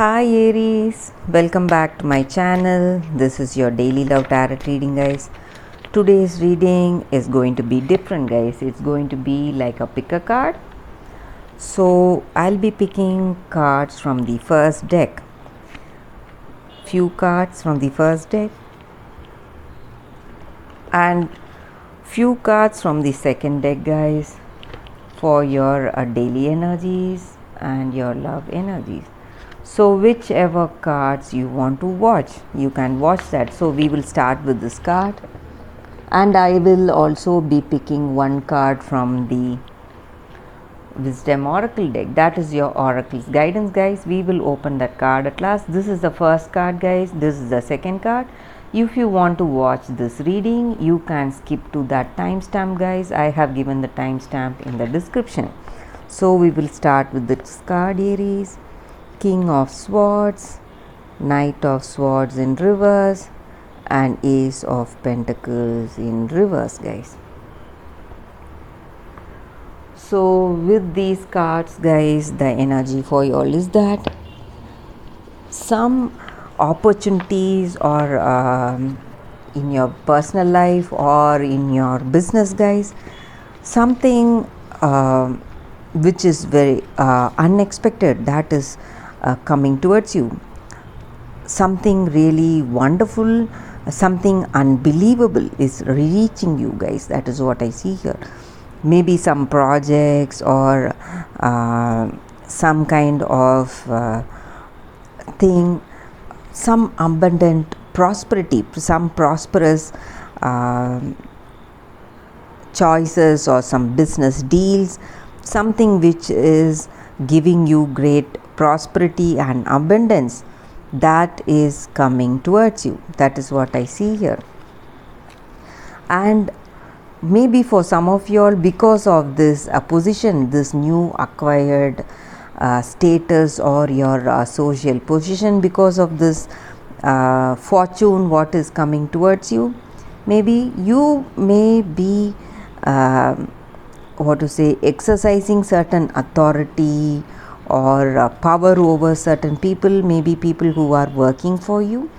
Hi Aries, welcome back to my channel. This is your daily love tarot reading, guys. Today's reading is going to be different, guys. It's going to be like a pick a card. So I'll be picking cards from the first deck. Few cards from the first deck and few cards from the second deck, guys, for your daily energies and your love energies. So whichever cards you want to watch, you can watch that. So we will start with this card, and I will also be picking one card from the Wisdom Oracle deck. That is your Oracle's guidance, guys. We will open that card at last. This is the first card, guys. This is the second card. If you want to watch this reading, you can skip to that timestamp, guys. I have given the timestamp in the description. So we will start with this card, Aries. King of Swords, Knight of Swords in reverse, and Ace of Pentacles in reverse, guys. So with these cards, guys, the energy for you all is that some opportunities or in your personal life or in your business, guys, something which is very unexpected, that is coming towards you. Something really wonderful, something unbelievable is reaching you, guys. That is what I see here. Maybe some projects or some kind of thing, some abundant prosperity, some prosperous choices or some business deals, something which is giving you great prosperity and abundance, that is coming towards you. That is what I see here. And maybe for some of you all, because of this position, this new acquired status or your social position, because of this fortune what is coming towards you, maybe you may be exercising certain authority or power over certain people, maybe people who are working for you,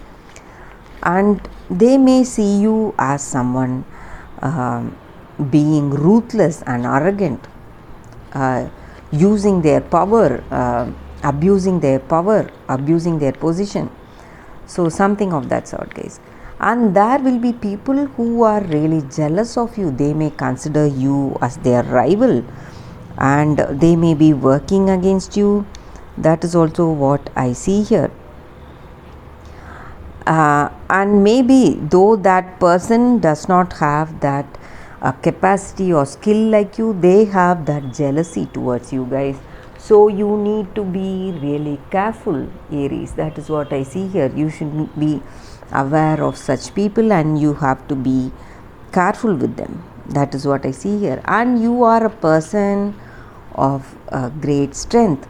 and they may see you as someone being ruthless and arrogant, using their power, abusing their power, abusing their position. So something of that sort, guys. And there will be people who are really jealous of you. They may consider you as their rival and they may be working against you. That is also what I see here. And maybe though that person does not have that capacity or skill like you, they have that jealousy towards you, guys. So you need to be really careful, Aries. That is what I see here. You should be aware of such people and you have to be careful with them. That is what I see here. And you are a person of great strength.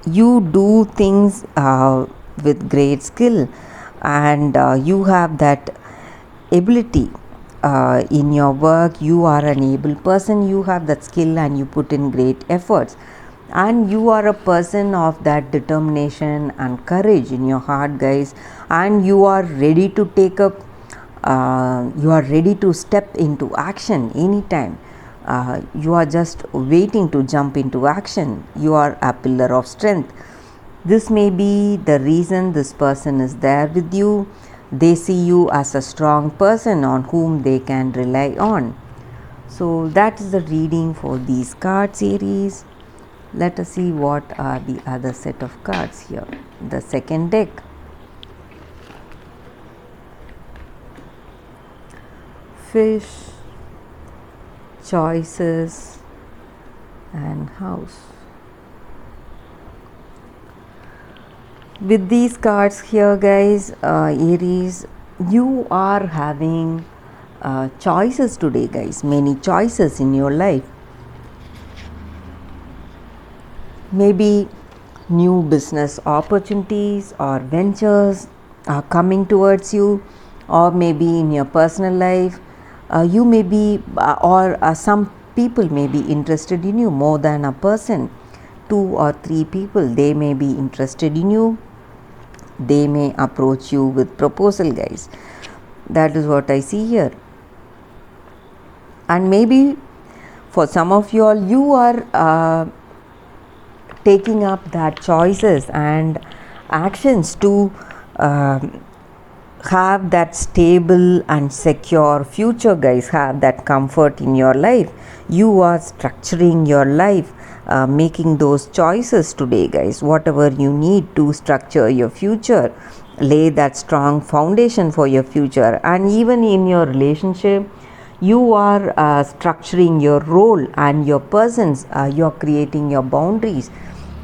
You do things with great skill, and you have that ability in your work. You are an able person, you have that skill and you put in great efforts, and you are a person of that determination and courage in your heart, guys, and you are ready to take up you are ready to step into action anytime. You are just waiting to jump into action. You are a pillar of strength. This may be the reason this person is there with you. They see you as a strong person on whom they can rely on. So that is the reading for these cards, Aries. Let us see what are the other set of cards here. The second deck. Fish, choices, and house. With these cards here, guys, Aries, you are having choices today, guys. Many choices in your life. Maybe new business opportunities or ventures are coming towards you, or maybe in your personal life, you may be or some people may be interested in you more than a person. 2 or 3 people, they may be interested in you, they may approach you with proposal, guys. That is what I see here. And maybe for some of you all, you are taking up that choices and actions to have that stable and secure future, guys. Have that comfort in your life. You are structuring your life, making those choices today, guys. Whatever you need to structure your future, lay that strong foundation for your future. And even in your relationship, you are structuring your role and your persons, you're creating your boundaries,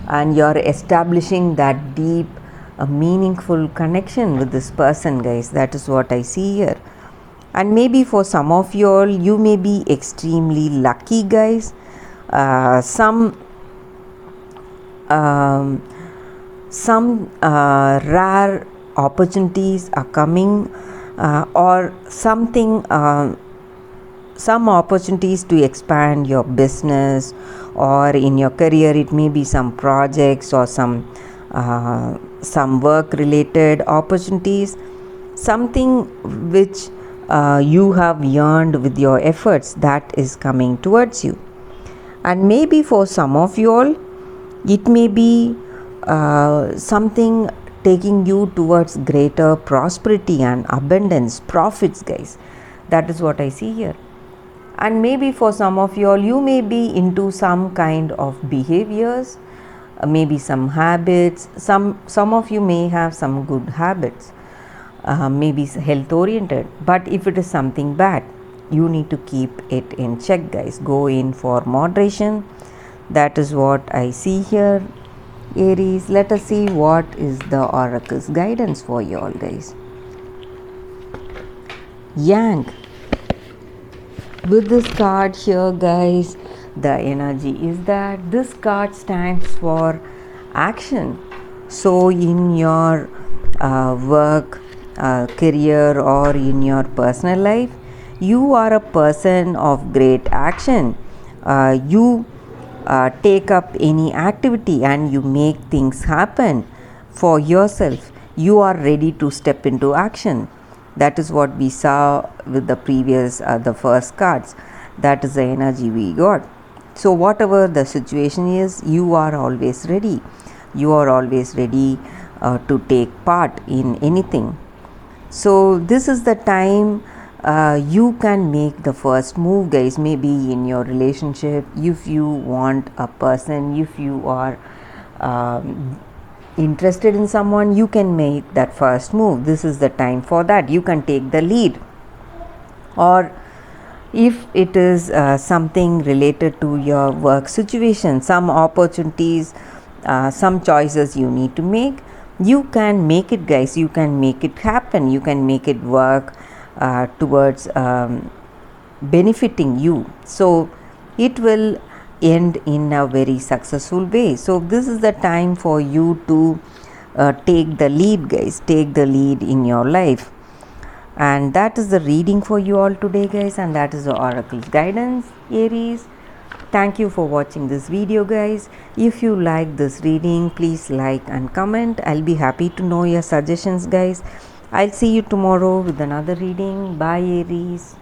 and you're establishing that deep meaningful connection with this person, guys. That is what I see here. And maybe for some of you all, you may be extremely lucky, guys. Some rare opportunities are coming, or something, some opportunities to expand your business or in your career. It may be some projects or some work related opportunities, something which you have yearned with your efforts, that is coming towards you. And maybe for some of you all, it may be something taking you towards greater prosperity and abundance, profits, guys. That is what I see here. And maybe for some of you all, you may be into some kind of behaviors, maybe some habits. Some of you may have some good habits, maybe health oriented. But if it is something bad, you need to keep it in check, guys. Go in for moderation. That is what I see here, Aries. Let us see what is the oracle's guidance for you all, guys. Yang. With this card here, guys, the energy is that this card stands for action. So in your work, career, or in your personal life, you are a person of great action. You take up any activity and you make things happen for yourself. You are ready to step into action. That is what we saw with the previous, the first cards. That is the energy we got. So whatever the situation is, you are always ready. You are always ready to take part in anything. So this is the time you can make the first move, guys. Maybe in your relationship, if you want a person, if you are interested in someone, you can make that first move. This is the time for that. You can take the lead. Or if it is something related to your work situation, some opportunities, some choices you need to make, you can make it, guys. You can make it happen. You can make it work towards benefiting you. So it will end in a very successful way. So this is the time for you to take the lead, guys. Take the lead in your life. And that is the reading for you all today, guys, and that is the oracle's guidance, Aries. Thank you for watching this video, guys. If you like this reading, please like and comment. I'll be happy to know your suggestions, guys. I'll see you tomorrow with another reading. Bye, Aries.